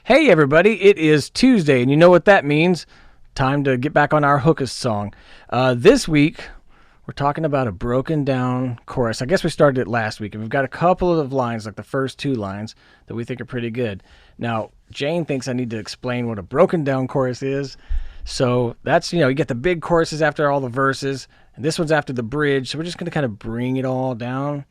Hey everybody, it is Tuesday, and you know what that means. Time to get back on our Hookist song. This week, we're talking about a broken down chorus. I guess we started it last week, and we've got a couple of lines, like the first two lines, that we think are pretty good. Now, Jayne thinks I need to explain what a broken down chorus is. So that's, you get the big choruses after all the verses, and this one's after the bridge. So we're just going to kind of bring it all down,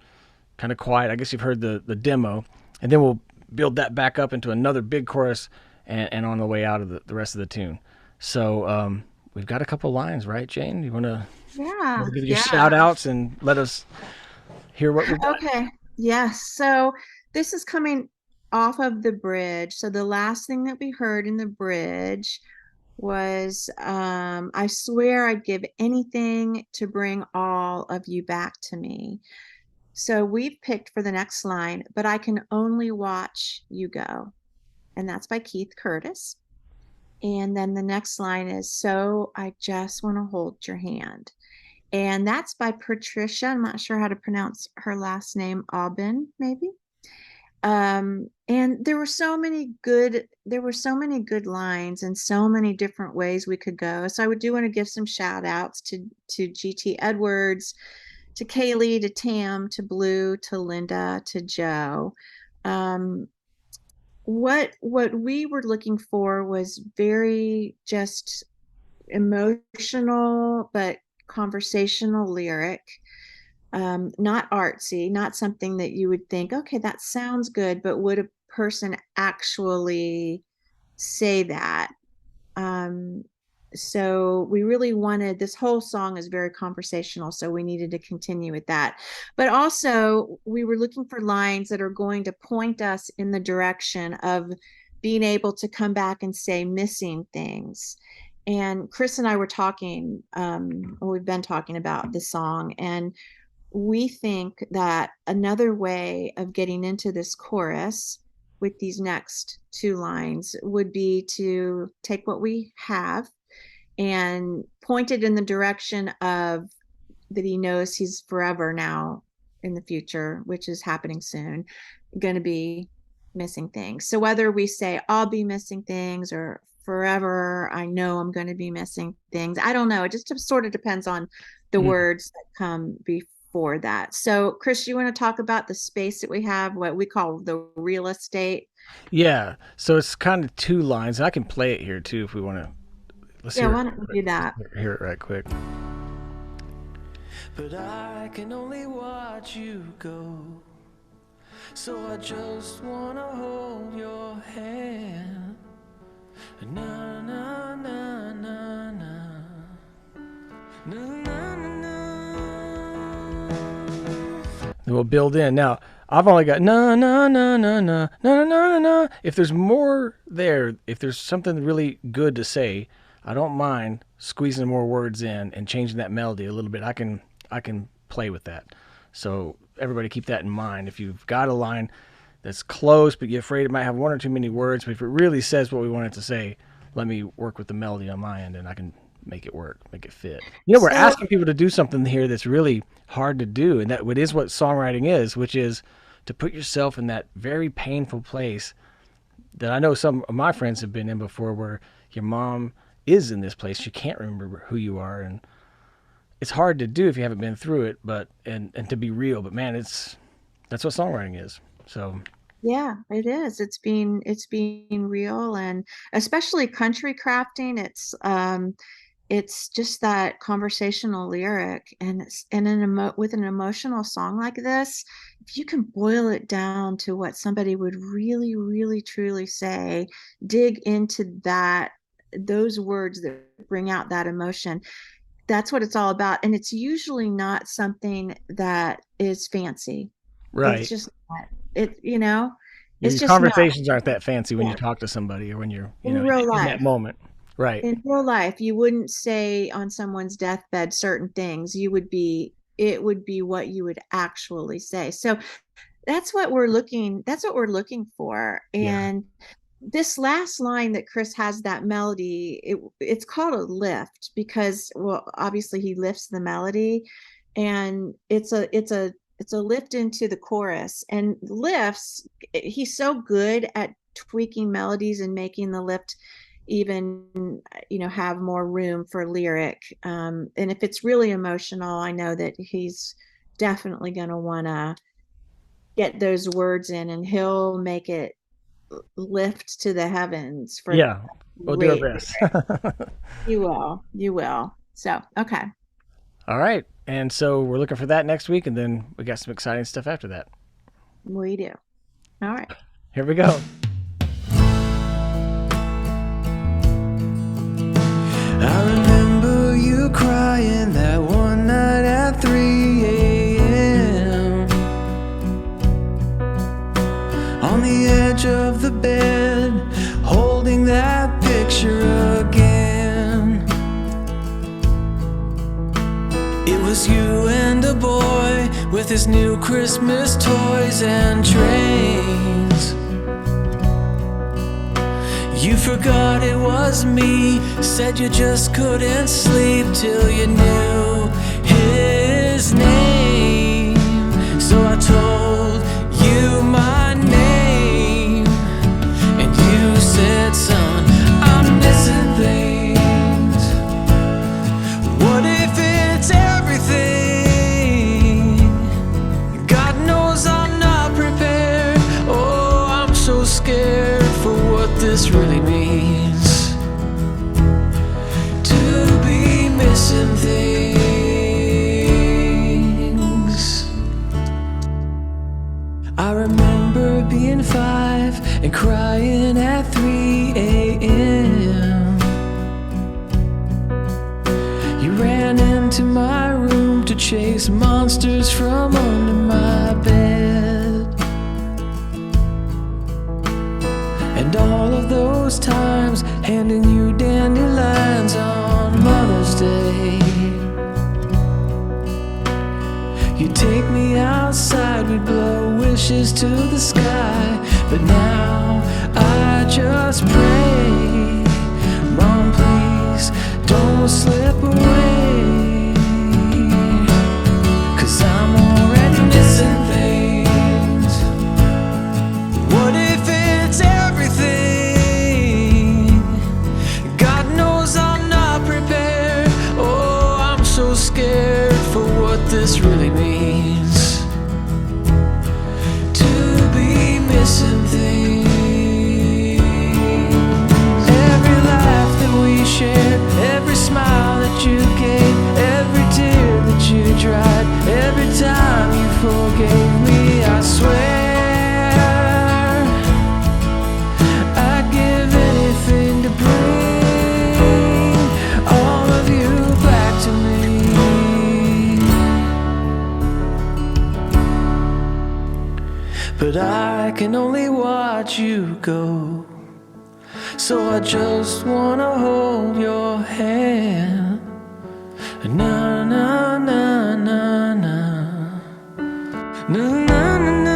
kind of quiet. I guess you've heard the demo, and then we'll build that back up into another big chorus and on the way out of the rest of the tune. So we've got a couple lines, right, Jayne? You want to Yeah, give your yeah. shout outs and let us hear what we've got? Okay. Yes. So this is coming off of the bridge. So the last thing that we heard in the bridge was I swear I'd give anything to bring all of you back to me. So we've picked for the next line, but I can only watch you go. And that's by Keith Curtis. And then the next line is, so I just want to hold your hand. And that's by Patricia. I'm not sure how to pronounce her last name, Aubin, maybe. And there were so many good lines and so many different ways we could go. So I would do want to give some shout outs to GT Edwards, to Kaylee, to Tam, to Blue, to Linda, to Joe. Um, what we were looking for was very just emotional but conversational lyric, not artsy, not something that you would think, okay, that sounds good, but would a person actually say that? um, so we really wanted, this whole song is very conversational, so we needed to continue with that, but also we were looking for lines that are going to point us in the direction of being able to come back and say missing things. And Chris and I were talking, or we've been talking about this song, and we think that another way of getting into this chorus with these next two lines would be to take what we have and point it in the direction of that he knows he's forever now in the future, which is happening soon, going to be missing things. So whether we say I'll be missing things or forever I know I'm going to be missing things, I don't know, it just sort of depends on the Mm. words that come before that. So Chris, you want to talk about the space that we have, what we call the real estate? Yeah, so it's kind of two lines. I can play it here too if we want to. Let's Yeah, hear it. why don't we do that? Hear it right quick. But I can only watch you go. So I just wanna hold your hand. Na na na na na. Na na na na. Then we'll build in. Now, I've only got na na na na na na na na na. If there's more there, if there's something really good to say, I don't mind squeezing more words in and changing that melody a little bit. I can play with that. So everybody keep that in mind. If you've got a line that's close, but you're afraid it might have one or too many words, but if it really says what we want it to say, let me work with the melody on my end, and I can make it work, make it fit. We're So asking people to do something here that's really hard to do, and that what is what songwriting is, which is to put yourself in that very painful place that I know some of my friends have been in before, where your mom is in this place, she can't remember who you are, and it's hard to do if you haven't been through it, but and to be real. But man, that's what songwriting is. So yeah, it is. It's being real, and especially country crafting. It's just that conversational lyric, and with an emotional song like this, if you can boil it down to what somebody would really, really, truly say, dig into those words that bring out that emotion. That's what it's all about, and it's usually not something that is fancy. It's right. just not. It's Your just not. conversations aren't that fancy when you Yeah. talk to somebody or when you're, In real in that life. moment. Right. In real life, you wouldn't say on someone's deathbed certain things. It would be what you would actually say. So that's what we're looking for. Yeah. And this last line that Chris has, that melody, it's called a lift because, well, obviously he lifts the melody, and it's a lift into the chorus, and lifts, he's so good at tweaking melodies and making the lift even, have more room for lyric. And if it's really emotional, I know that he's definitely going to want to get those words in, and he'll make it lift to the heavens for Yeah, we'll do our great best. lyric. You will. So, okay. All right. And so we're looking for that next week, and then we got some exciting stuff after that. We do. All right. Here we go. I remember you crying that one night at 3 a.m. on the edge of the bed, holding that picture again. It was you and a boy with his new Christmas toys and trains. You forgot it was me, said you just couldn't sleep till you knew his name. So I told you my name, and you said, son, I'm missing things. What if it's everything? God knows I'm not prepared. Oh, I'm so scared for what this really means, to be missing things. I remember being 5 and crying at 3 a.m. You ran into my room to chase monsters from under my bed. And all of those times handing you dandelions on Mother's Day. You take me outside, we'd blow wishes to the sky. But now I just pray, Mom, please don't slip away, 'cause I'm already missing things. What if it's everything? God knows I'm not prepared. Oh, I'm so scared for what this really means, to be missing things. Every laugh that we shared, every smile that you gave, every tear that you dried, every time you forgave me, I swear I'd give anything to bring all of you back to me. But I can only watch you go, so I just wanna hold your hand. Na na na na na na na na.